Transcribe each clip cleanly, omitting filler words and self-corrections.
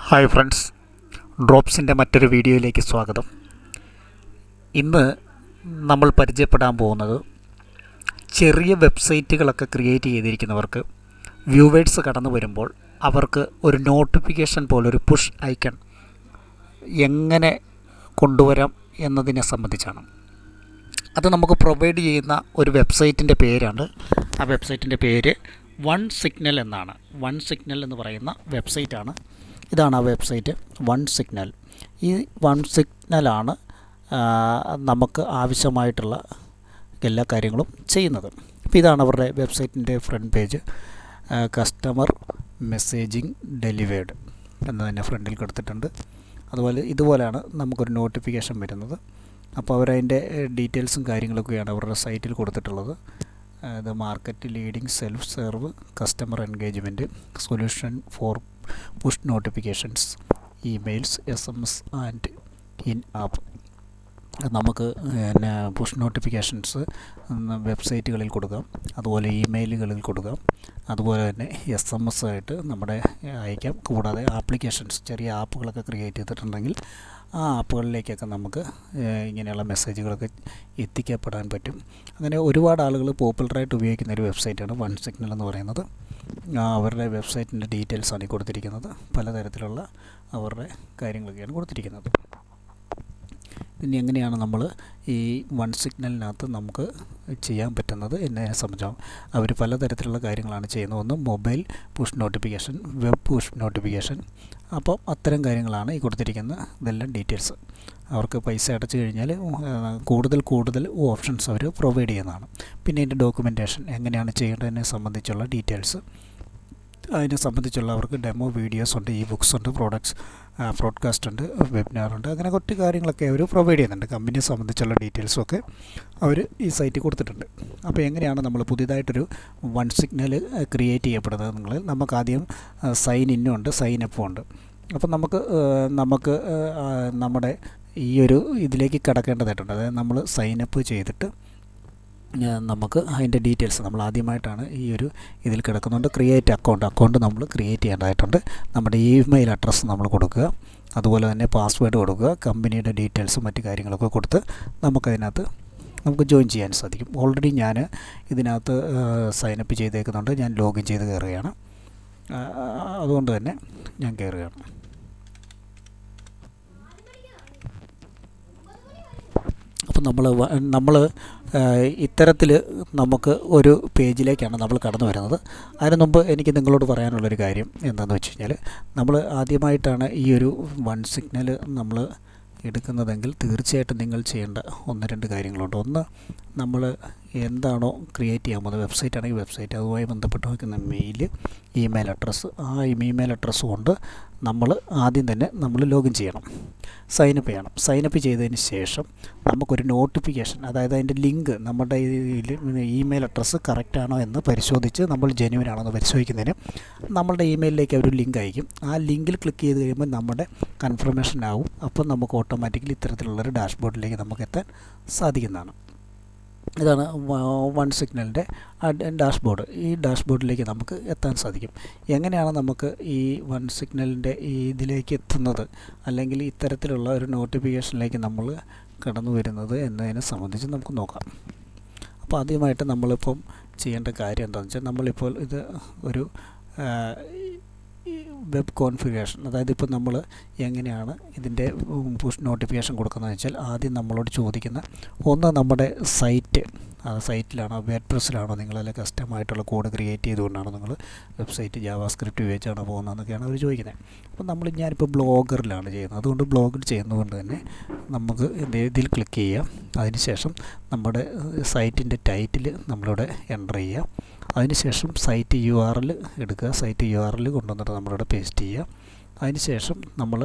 Hi friends, ഡ്രോപ്സിൻ്റെ മറ്റൊരു വീഡിയോയിലേക്ക് സ്വാഗതം. ഇന്ന് നമ്മൾ പരിചയപ്പെടാൻ പോകുന്നത് ചെറിയ വെബ്സൈറ്റുകളൊക്കെ ക്രിയേറ്റ് ചെയ്തിരിക്കുന്നവർക്ക് വ്യൂവേഴ്സ് കടന്നു വരുമ്പോൾ അവർക്ക് ഒരു നോട്ടിഫിക്കേഷൻ പോലൊരു പുഷ് ഐക്കൺ എങ്ങനെ കൊണ്ടുവരാം എന്നതിനെ സംബന്ധിച്ചാണ്. അത് നമുക്ക് പ്രൊവൈഡ് ചെയ്യുന്ന ഒരു വെബ്സൈറ്റിൻ്റെ പേരാണ്. ആ വെബ്സൈറ്റിൻ്റെ പേര് OneSignal എന്നാണ്. OneSignal എന്ന് പറയുന്ന വെബ്സൈറ്റാണ്. ഇതാണ് ആ വെബ്സൈറ്റ് OneSignal. ഈ OneSignal നമുക്ക് ആവശ്യമായിട്ടുള്ള എല്ലാ കാര്യങ്ങളും ചെയ്യുന്നത്. അപ്പോൾ ഇതാണ് അവരുടെ വെബ്സൈറ്റിൻ്റെ front page. Customer messaging delivered എന്ന് തന്നെ ഫ്രണ്ടിൽ കൊടുത്തിട്ടുണ്ട്. അതുപോലെ ഇതുപോലെയാണ് നമുക്കൊരു നോട്ടിഫിക്കേഷൻ വരുന്നത്. അപ്പോൾ അവരതിൻ്റെ ഡീറ്റെയിൽസും കാര്യങ്ങളൊക്കെയാണ് അവരുടെ സൈറ്റിൽ കൊടുത്തിട്ടുള്ളത്. ഇത് market leading self serve customer engagement solution for push notifications emails SMS and in app. നമുക്ക് പിന്നെ പുഷ് നോട്ടിഫിക്കേഷൻസ് വെബ്സൈറ്റുകളിൽ കൊടുക്കാം, അതുപോലെ ഇമെയിലുകളിൽ കൊടുക്കാം, അതുപോലെ തന്നെ SMS ആയിട്ട് നമ്മുടെ അയക്കാം. കൂടാതെ ആപ്ലിക്കേഷൻസ്, ചെറിയ ആപ്പുകളൊക്കെ ക്രിയേറ്റ് ചെയ്തിട്ടുണ്ടെങ്കിൽ ആ ആപ്പുകളിലേക്കൊക്കെ നമുക്ക് ഇങ്ങനെയുള്ള മെസ്സേജുകളൊക്കെ എത്തിക്കപ്പെടാൻ പറ്റും. അങ്ങനെ ഒരുപാട് ആളുകൾ പോപ്പുലറായിട്ട് ഉപയോഗിക്കുന്ന ഒരു വെബ്സൈറ്റാണ് OneSignal എന്ന് പറയുന്നത്. അവരുടെ വെബ്സൈറ്റിൻ്റെ ഡീറ്റെയിൽസാണ് ഈ കൊടുത്തിരിക്കുന്നത്. പലതരത്തിലുള്ള അവരുടെ കാര്യങ്ങളൊക്കെയാണ് കൊടുത്തിരിക്കുന്നത്. ഇനി എങ്ങനെയാണ് നമ്മൾ ഈ OneSignalനകത്ത് നമുക്ക് ചെയ്യാൻ പറ്റുന്നത് എന്നതിനെ സംബന്ധിച്ചാണ്. അവർ പലതരത്തിലുള്ള കാര്യങ്ങളാണ് ചെയ്യുന്നത്. ഒന്ന് mobile push notification, web push notification. അപ്പം അത്തരം കാര്യങ്ങളാണ് ഈ കൊടുത്തിരിക്കുന്ന ഇതെല്ലാം ഡീറ്റെയിൽസ്. അവർക്ക് പൈസ അടച്ചു കഴിഞ്ഞാൽ കൂടുതൽ ഓപ്ഷൻസ് അവർ പ്രൊവൈഡ് ചെയ്യുന്നതാണ്. പിന്നെ ഇതിൻ്റെ ഡോക്യുമെൻറ്റേഷൻ എങ്ങനെയാണ് ചെയ്യേണ്ടതിനെ സംബന്ധിച്ചുള്ള ഡീറ്റെയിൽസ്, അതിനെ സംബന്ധിച്ചുള്ള അവർക്ക് ഡെമോ വീഡിയോസ് ഉണ്ട്, ഇ ബുക്സ് ഉണ്ട്, പ്രോഡ്കാസ്റ്റ് ഉണ്ട്, വെബിനാറുണ്ട്. അങ്ങനെ കുറച്ച് കാര്യങ്ങളൊക്കെ അവർ പ്രൊവൈഡ് ചെയ്യുന്നുണ്ട്. കമ്പനിയെ സംബന്ധിച്ചുള്ള ഡീറ്റെയിൽസൊക്കെ അവർ ഈ സൈറ്റിൽ കൊടുത്തിട്ടുണ്ട്. അപ്പോൾ എങ്ങനെയാണ് നമ്മൾ പുതിയതായിട്ടൊരു OneSignal ക്രിയേറ്റ് ചെയ്യപ്പെടുന്നത് എന്നുള്ളത്, നമുക്കാദ്യം സൈൻ ഇന്നും ഉണ്ട്, സൈൻ അപ്പും ഉണ്ട്. അപ്പം നമുക്ക് നമ്മുടെ ഈ ഒരു ഇതിലേക്ക് കടക്കേണ്ടതായിട്ടുണ്ട്. അതായത് നമ്മൾ സൈൻ അപ്പ് ചെയ്തിട്ട് നമുക്ക് അതിൻ്റെ ഡീറ്റെയിൽസ് നമ്മൾ ആദ്യമായിട്ടാണ് ഈ ഒരു ഇതിൽ കിടക്കുന്നുണ്ട്. ക്രിയേറ്റ് അക്കൗണ്ട് നമ്മൾ ക്രിയേറ്റ് ചെയ്യേണ്ടതായിട്ടുണ്ട്. നമ്മുടെ ഇമെയിൽ അഡ്രസ്സ് നമ്മൾ കൊടുക്കുക, അതുപോലെ തന്നെ പാസ്വേഡ് കൊടുക്കുക, കമ്പനിയുടെ ഡീറ്റെയിൽസും മറ്റു കാര്യങ്ങളൊക്കെ കൊടുത്ത് നമുക്ക് ജോയിൻ ചെയ്യാൻ സാധിക്കും. ഓൾറെഡി ഞാൻ ഇതിനകത്ത് സൈനപ്പ് ചെയ്തേക്കുന്നുണ്ട്. ഞാൻ ലോഗിൻ ചെയ്ത് കയറുകയാണ്. അതുകൊണ്ട് തന്നെ ഞാൻ കയറുകയാണ്. അപ്പോൾ നമ്മൾ ഇത്തരത്തിൽ നമുക്ക് ഒരു പേജിലേക്കാണ് നമ്മൾ കടന്നു വരുന്നത്. അതിന് മുമ്പ് എനിക്ക് നിങ്ങളോട് പറയാനുള്ളൊരു കാര്യം എന്താണെന്ന് വെച്ച് കഴിഞ്ഞാൽ, നമ്മൾ ആദ്യമായിട്ടാണ് ഈ ഒരു OneSignal നമ്മൾ എടുക്കുന്നതെങ്കിൽ തീർച്ചയായിട്ടും നിങ്ങൾ ചെയ്യേണ്ട 1-2 കാര്യങ്ങളുണ്ട്. ഒന്ന്, നമ്മൾ എന്താണോ ക്രിയേറ്റ് ചെയ്യാൻ പോകുന്നത്, വെബ്സൈറ്റ് ആണെങ്കിൽ വെബ്സൈറ്റ്, അതുമായി ബന്ധപ്പെട്ട് വയ്ക്കുന്ന ഇമെയിൽ അഡ്രസ്സ്, ആ ഇമെയിൽ അഡ്രസ്സ് കൊണ്ട് നമ്മൾ ആദ്യം തന്നെ നമ്മൾ ലോഗിൻ ചെയ്യണം, സൈനപ്പ് ചെയ്യണം. സൈനപ്പ് ചെയ്തതിന് ശേഷം നമുക്കൊരു നോട്ടിഫിക്കേഷൻ, അതായത് അതിൻ്റെ ലിങ്ക്, നമ്മുടെ ഇമെയിൽ അഡ്രസ്സ് കറക്റ്റാണോ എന്ന് പരിശോധിച്ച് നമ്മൾ ജെന്യുവൻ ആണോ എന്ന് പരിശോധിക്കുന്നതിന് നമ്മളുടെ ഇമെയിലിലേക്ക് ഒരു ലിങ്ക് അയക്കും. ആ ലിങ്കിൽ ക്ലിക്ക് ചെയ്ത് കഴിയുമ്പോൾ നമ്മുടെ കൺഫർമേഷൻ ആവും. അപ്പം നമുക്ക് ഓട്ടോമാറ്റിക്കലി ഇത്തരത്തിലുള്ളൊരു ഡാഷ്ബോർഡിലേക്ക് നമുക്ക് എത്താൻ സാധിക്കുന്നതാണ്. ഇതാണ് OneSignalൻ്റെ ഡാഷ്ബോർഡ്. ഈ ഡാഷ്ബോർഡിലേക്ക് നമുക്ക് എത്താൻ സാധിക്കും. എങ്ങനെയാണ് നമുക്ക് ഈ OneSignalൻ്റെ ഈ ഇതിലേക്ക് എത്തുന്നത്, അല്ലെങ്കിൽ ഇത്തരത്തിലുള്ള ഒരു നോട്ടിഫിക്കേഷനിലേക്ക് നമ്മൾ കടന്നു വരുന്നത് എന്നതിനെ സംബന്ധിച്ച് നമുക്ക് നോക്കാം. അപ്പോൾ ആദ്യമായിട്ട് നമ്മളിപ്പം ചെയ്യേണ്ട കാര്യം എന്താണെന്ന് വെച്ചാൽ, നമ്മളിപ്പോൾ ഇത് ഒരു വെബ് കോൺഫിഗറേഷൻ, അതായത് ഇപ്പോൾ നമ്മൾ എങ്ങനെയാണ് ഇതിൻ്റെ പുഷ് നോട്ടിഫിക്കേഷൻ കൊടുക്കുന്നതെന്ന് വെച്ചാൽ, ആദ്യം നമ്മളോട് ചോദിക്കുന്ന ഒന്ന്, നമ്മുടെ സൈറ്റിലാണോ വേർഡ്പ്രസ്സിലാണോ നിങ്ങളെല്ലാം കസ്റ്റമായിട്ടുള്ള കോഡ് ക്രിയേറ്റ് ചെയ്തുകൊണ്ടാണോ നിങ്ങൾ വെബ്സൈറ്റ് ജാവാസ്ക്രിപ്റ്റ് ഉപയോഗിച്ചാണോ പോകുന്നതെന്നൊക്കെയാണ് അവർ ചോദിക്കുന്നത്. അപ്പോൾ ഞാനിപ്പോൾ ബ്ലോഗറിലാണ് ചെയ്യുന്നത്. അതുകൊണ്ട് ബ്ലോഗിൽ ചെയ്യുന്നതുകൊണ്ട് തന്നെ നമുക്ക് ഇതിൽ ക്ലിക്ക് ചെയ്യാം. അതിനുശേഷം നമ്മുടെ സൈറ്റിൻ്റെ ടൈറ്റിൽ നമ്മളിവിടെ എൻ്റർ ചെയ്യുക. അതിനുശേഷം സൈറ്റ് URL എടുക്കുക. സൈറ്റ് URL കൊണ്ടുവന്നിട്ട് നമ്മളിവിടെ പേസ്റ്റ് ചെയ്യുക. അതിനുശേഷം നമ്മൾ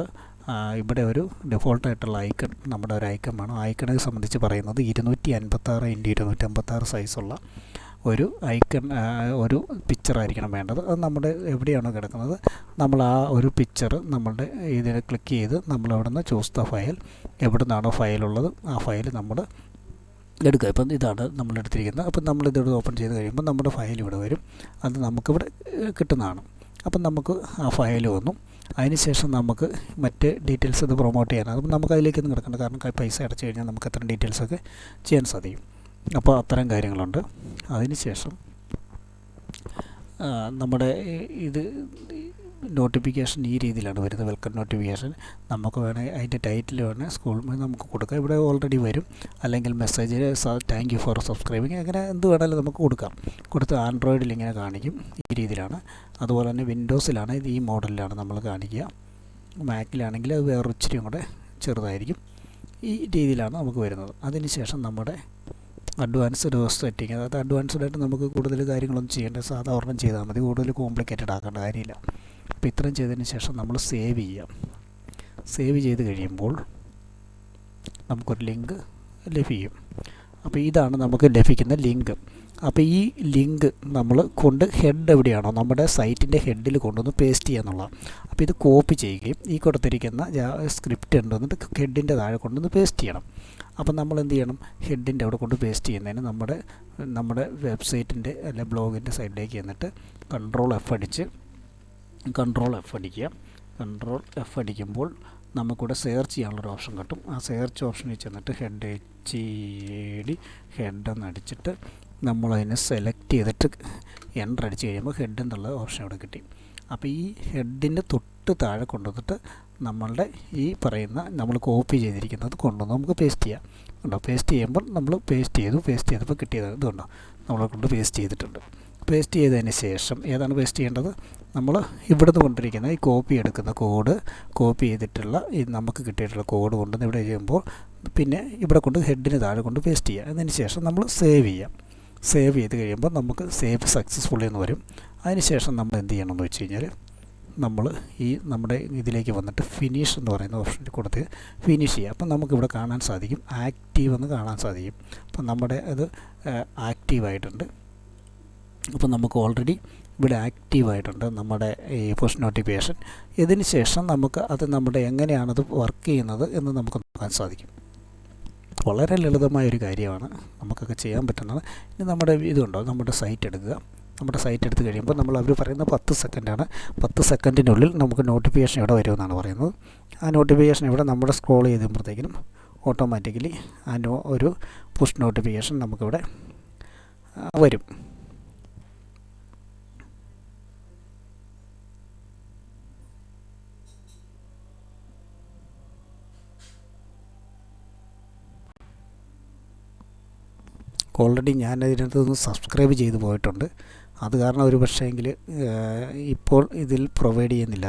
ഇവിടെ ഒരു ഡിഫോൾട്ടായിട്ടുള്ള ഐക്കൺ, നമ്മുടെ ഒരു ഐക്കൺ വേണം. ഐക്കണെ സംബന്ധിച്ച് പറയുന്നത് 256x256 സൈസുള്ള ഒരു ഐക്കൺ, ഒരു പിക്ചറായിരിക്കണം വേണ്ടത്. അത് നമ്മുടെ എവിടെയാണോ കിടക്കുന്നത് നമ്മൾ ആ ഒരു പിക്ചർ നമ്മളുടെ ഇതിൽ ക്ലിക്ക് ചെയ്ത് നമ്മളവിടെ നിന്ന് ചൂസ് ദ ഫയൽ, എവിടെ നിന്നാണോ ഫയലുള്ളത് ആ ഫയൽ നമ്മൾ എടുക്കുക. ഇപ്പം ഇതാണ് നമ്മളെടുത്തിരിക്കുന്നത്. അപ്പം നമ്മളിതോട് ഓപ്പൺ ചെയ്ത് കഴിയുമ്പോൾ നമ്മുടെ ഫയൽ ഇവിടെ വരും. അത് നമുക്കിവിടെ കിട്ടുന്നതാണ്. അപ്പം നമുക്ക് ആ ഫയൽ വന്നു. അതിനുശേഷം നമുക്ക് മറ്റ് ഡീറ്റെയിൽസ് ഇത് പ്രൊമോട്ട് ചെയ്യാനാണ്. അപ്പം നമുക്ക് അതിലേക്കൊന്നും കിടക്കേണ്ട, കാരണം പൈസ അടച്ചു കഴിഞ്ഞാൽ നമുക്ക് അത്തരം ഡീറ്റെയിൽസൊക്കെ ചെയ്യാൻ സാധിക്കും. അപ്പോൾ അത്തരം കാര്യങ്ങളുണ്ട്. അതിനുശേഷം നമ്മുടെ ഇത് നോട്ടിഫിക്കേഷൻ ഈ രീതിയിലാണ് വരുന്നത്. വെൽക്കം നോട്ടിഫിക്കേഷൻ നമുക്ക് വേണമെങ്കിൽ അതിൻ്റെ ടൈറ്റിൽ വേണേൽ സ്കൂൾ നമുക്ക് കൊടുക്കാം. ഇവിടെ ഓൾറെഡി വരും. അല്ലെങ്കിൽ message thank you for subscribing, അങ്ങനെ എന്ത് വേണമെങ്കിലും നമുക്ക് കൊടുത്ത് ആൻഡ്രോയിഡിൽ ഇങ്ങനെ കാണിക്കും. ഈ രീതിയിലാണ്. അതുപോലെ തന്നെ വിൻഡോസിലാണ് ഇത് ഈ മോഡലിലാണ് നമ്മൾ കാണിക്കുക. മാക്കിലാണെങ്കിൽ അത് വേറൊരു ഇച്ചിരിയും കൂടെ ചെറുതായിരിക്കും. ഈ രീതിയിലാണ് നമുക്ക് വരുന്നത്. അതിനുശേഷം നമ്മുടെ അഡ്വാൻസ്ഡ് സെറ്റിങ്, അതായത് അഡ്വാൻസ്ഡായിട്ട് നമുക്ക് കൂടുതൽ കാര്യങ്ങളൊന്നും ചെയ്യേണ്ട, സാധാരണ ചെയ്താൽ മതി. കൂടുതൽ കോംപ്ലിക്കേറ്റഡ് ആക്കേണ്ട കാര്യമില്ല. അപ്പോൾ ഇത്രയും ചെയ്തതിന് ശേഷം നമ്മൾ സേവ് ചെയ്യാം. സേവ് ചെയ്ത് കഴിയുമ്പോൾ നമുക്കൊരു ലിങ്ക് ലഭിക്കും. അപ്പോൾ ഇതാണ് നമുക്ക് ലഭിക്കുന്ന ലിങ്ക്. അപ്പോൾ ഈ ലിങ്ക് നമ്മൾ ഹെഡ് എവിടെയാണോ നമ്മുടെ സൈറ്റിൻ്റെ ഹെഡിൽ കൊണ്ടുവന്ന് പേസ്റ്റ് ചെയ്യുക എന്നുള്ളതാണ്. അപ്പോൾ ഇത് കോപ്പി ചെയ്യുകയും ഈ കൊടുത്തിരിക്കുന്ന സ്ക്രിപ്റ്റ് ഉണ്ടെന്നിട്ട് ഹെഡിൻ്റെ താഴെ കൊണ്ടുവന്ന് പേസ്റ്റ് ചെയ്യണം. അപ്പം നമ്മൾ എന്ത് ചെയ്യണം, ഹെഡിൻ്റെ അവിടെ കൊണ്ട് പേസ്റ്റ് ചെയ്യുന്നതിന് നമ്മുടെ വെബ്സൈറ്റിൻ്റെ അല്ലെ ബ്ലോഗിൻ്റെ സൈഡിലേക്ക് ചെന്നിട്ട് കൺട്രോൾ എഫ് അടിക്കുമ്പോൾ നമുക്കിവിടെ സെർച്ച് ചെയ്യാനുള്ളൊരു ഓപ്ഷൻ കിട്ടും. ആ സെർച്ച് ഓപ്ഷനിൽ ചെന്നിട്ട് ഹെഡ് എന്നടിച്ചിട്ട് നമ്മളതിനെ സെലക്ട് ചെയ്തിട്ട് എൻ്റർ അടിച്ച് കഴിയുമ്പോൾ ഹെഡ് എന്നുള്ള ഓപ്ഷൻ ഇവിടെ കിട്ടി. അപ്പോൾ ഈ ഹെഡിൻ്റെ തൊട്ട് താഴെ കൊണ്ടുവന്നിട്ട് നമ്മളുടെ ഈ പറയുന്ന നമ്മൾ കോപ്പി ചെയ്തിരിക്കുന്നത് കൊണ്ടുവന്ന് നമുക്ക് പേസ്റ്റ് ചെയ്യാം. ഉണ്ടോ, പേസ്റ്റ് ചെയ്യുമ്പോൾ നമ്മൾ പേസ്റ്റ് ചെയ്തപ്പോൾ കിട്ടിയത് ഇതുണ്ടോ, നമ്മളെ കൊണ്ട് പേസ്റ്റ് ചെയ്തിട്ടുണ്ട്. പേസ്റ്റ് ചെയ്തതിന് ശേഷം ഏതാണ് പേസ്റ്റ് ചെയ്യേണ്ടത്, നമ്മൾ ഇവിടുന്ന് കൊണ്ടിരിക്കുന്ന ഈ കോപ്പി ചെയ്തിട്ടുള്ള ഈ നമുക്ക് കിട്ടിയിട്ടുള്ള കോഡ് കൊണ്ടുവന്ന് ഇവിടെ ചെയ്യുമ്പോൾ പിന്നെ ഇവിടെ കൊണ്ട് ഹെഡിന് താഴെ കൊണ്ട് പേസ്റ്റ് ചെയ്യുക. അതിന് ശേഷം നമ്മൾ സേവ് ചെയ്ത് കഴിയുമ്പോൾ നമുക്ക് സേവ് സക്സസ്ഫുള്ളി എന്ന് വരും. അതിന് ശേഷം നമ്മൾ എന്ത് ചെയ്യണമെന്ന് വെച്ച് കഴിഞ്ഞാൽ നമ്മൾ ഈ നമ്മുടെ ഇതിലേക്ക് വന്നിട്ട് ഫിനിഷ് എന്ന് പറയുന്ന ഓപ്ഷനിൽ കൊടുത്ത് ഫിനിഷ് ചെയ്യുക. അപ്പം നമുക്കിവിടെ കാണാൻ സാധിക്കും, ആക്റ്റീവ് എന്ന് കാണാൻ സാധിക്കും. അപ്പം നമ്മുടെ അത് ആക്റ്റീവായിട്ടുണ്ട്. അപ്പം നമുക്ക് ഓൾറെഡി ഇവിടെ ആക്റ്റീവായിട്ടുണ്ട് നമ്മുടെ ഈ പുഷ് നോട്ടിഫിക്കേഷൻ. ഇതിന് ശേഷം നമുക്ക് അത് എങ്ങനെയാണത് വർക്ക് ചെയ്യുന്നത് എന്ന് നമുക്ക് നോക്കാൻ സാധിക്കും. വളരെ ലളിതമായൊരു കാര്യമാണ്, നമുക്കൊക്കെ ചെയ്യാൻ പറ്റുന്നത്. ഇനി നമ്മുടെ ഇതുണ്ടോ, നമ്മുടെ സൈറ്റ് എടുത്ത് കഴിയുമ്പോൾ അവർ പറയുന്നത് 10 സെക്കൻഡാണ്. 10 സെക്കൻഡിനുള്ളിൽ നമുക്ക് നോട്ടിഫിക്കേഷൻ ഇവിടെ വരുമെന്നാണ് പറയുന്നത്. ആ നോട്ടിഫിക്കേഷൻ ഇവിടെ നമ്മുടെ സ്ക്രോൾ ചെയ്യുമ്പോഴത്തേക്കിനും ഓട്ടോമാറ്റിക്കലി ഒരു പുഷ് നോട്ടിഫിക്കേഷൻ നമുക്കിവിടെ വരും. ഓൾറെഡി ഞാൻ അതിനകത്ത് സബ്സ്ക്രൈബ് ചെയ്ത് പോയിട്ടുണ്ട്. അത് കാരണം ഒരു പക്ഷേങ്കിൽ ഇപ്പോൾ ഇതിൽ പ്രൊവൈഡ് ചെയ്യുന്നില്ല.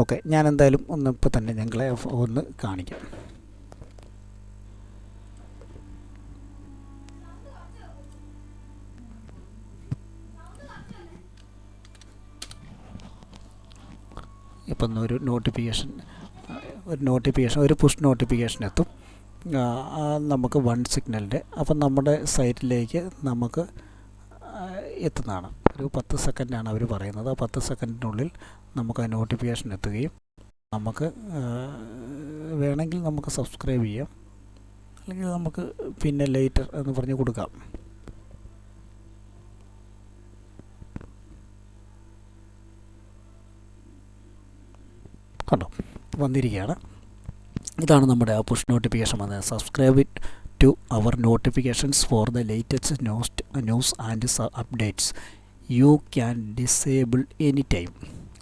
ഓക്കെ, ഞാൻ എന്തായാലും ഇപ്പോൾ തന്നെ ഞങ്ങളെ ഒന്ന് കാണിക്കാം. ഇപ്പം ഒരു പുഷ് നോട്ടിഫിക്കേഷൻ എത്തും നമുക്ക് OneSignalൻ്റെ. അപ്പം നമ്മുടെ സൈറ്റിലേക്ക് നമുക്ക് എത്തുന്നതാണ്. ഒരു 10 സെക്കൻഡാണ് അവർ പറയുന്നത്. ആ 10 സെക്കൻഡിനുള്ളിൽ നമുക്ക് ആ നോട്ടിഫിക്കേഷൻ എത്തുകയും നമുക്ക് വേണമെങ്കിൽ നമുക്ക് സബ്സ്ക്രൈബ് ചെയ്യാം, അല്ലെങ്കിൽ നമുക്ക് പിന്നെ ലേറ്റർ എന്ന് പറഞ്ഞ് കൊടുക്കാം. കണ്ടോ, വന്നിരിക്കുകയാണ്. ഇതാണ് നമ്മുടെ ആ പുഷ് നോട്ടിഫിക്കേഷൻ വന്നത്. Subscribe to our notifications for the latest news and updates you can disable any time.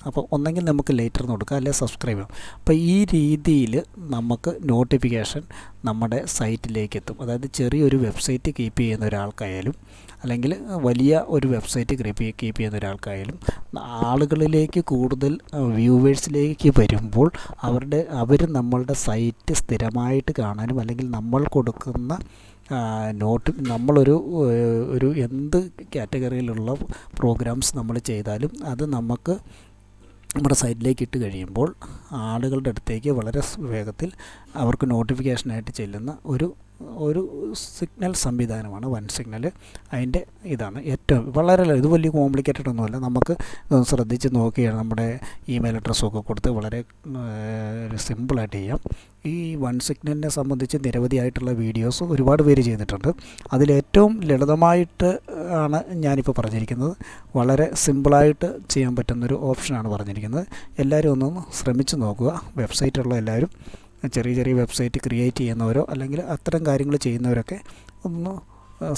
അപ്പോൾ ഒന്നെങ്കിൽ നമുക്ക് ലേറ്റർ എന്ന് കൊടുക്കാം, അല്ലെങ്കിൽ സബ്സ്ക്രൈബ് ചെയ്യാം. അപ്പോൾ ഈ രീതിയിൽ നമുക്ക് നോട്ടിഫിക്കേഷൻ നമ്മുടെ സൈറ്റിലേക്ക് എത്തും. അതായത് ചെറിയൊരു വെബ്സൈറ്റ് കീപ്പ് ചെയ്യുന്ന ഒരാൾക്കായാലും അല്ലെങ്കിൽ വലിയ ഒരു വെബ്സൈറ്റ് കീപ്പ് ചെയ്യുന്ന ഒരാൾക്കായാലും ആളുകളിലേക്ക് കൂടുതൽ വ്യൂവേഴ്സിലേക്ക് വരുമ്പോൾ അവർ നമ്മളുടെ സൈറ്റ് സ്ഥിരമായിട്ട് കാണാനും അല്ലെങ്കിൽ നമ്മൾ കൊടുക്കുന്ന നമ്മളൊരു എന്ത് കാറ്റഗറിയിലുള്ള പ്രോഗ്രാംസ് നമ്മൾ ചെയ്താലും അത് നമുക്ക് നമ്മുടെ സൈറ്റിലേക്ക് ഇട്ട് കഴിയുമ്പോൾ ആളുകളുടെ അടുത്തേക്ക് വളരെ വേഗത്തിൽ അവർക്ക് നോട്ടിഫിക്കേഷനായിട്ട് ചെല്ലുന്ന ഒരു ഒരു സിഗ്നൽ സംവിധാനമാണ് OneSignal. അതിൻ്റെ ഇതാണ് ഏറ്റവും വളരെ ഇത് വലിയ കോംപ്ലിക്കേറ്റഡ് ഒന്നുമല്ല. നമുക്ക് ശ്രദ്ധിച്ച് നോക്കിയാണ് നമ്മുടെ ഇമെയിൽ അഡ്രസ്സൊക്കെ കൊടുത്ത് വളരെ സിമ്പിളായിട്ട് ചെയ്യാം. ഈ OneSignalനെ സംബന്ധിച്ച് നിരവധിയായിട്ടുള്ള വീഡിയോസ് ഒരുപാട് പേര് ചെയ്തിട്ടുണ്ട്. അതിലേറ്റവും ലളിതമായിട്ട് ആണ് ഞാനിപ്പോൾ പറഞ്ഞിരിക്കുന്നത്. വളരെ സിമ്പിളായിട്ട് ചെയ്യാൻ പറ്റുന്നൊരു ഓപ്ഷനാണ് പറഞ്ഞിരിക്കുന്നത്. എല്ലാവരും ഒന്നൊന്ന് ശ്രമിച്ച് നോക്കുക. വെബ്സൈറ്റുള്ള എല്ലാവരും ചെറിയ ചെറിയ വെബ്സൈറ്റ് ക്രിയേറ്റ് ചെയ്യുന്നവരോ അല്ലെങ്കിൽ അത്തരം കാര്യങ്ങൾ ചെയ്യുന്നവരൊക്കെ ഒന്ന്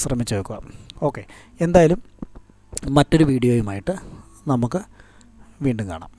ശ്രമിച്ച് നോക്കുക. ഓക്കെ, എന്തായാലും മറ്റൊരു വീഡിയോയുമായിട്ട് നമുക്ക് വീണ്ടും കാണാം.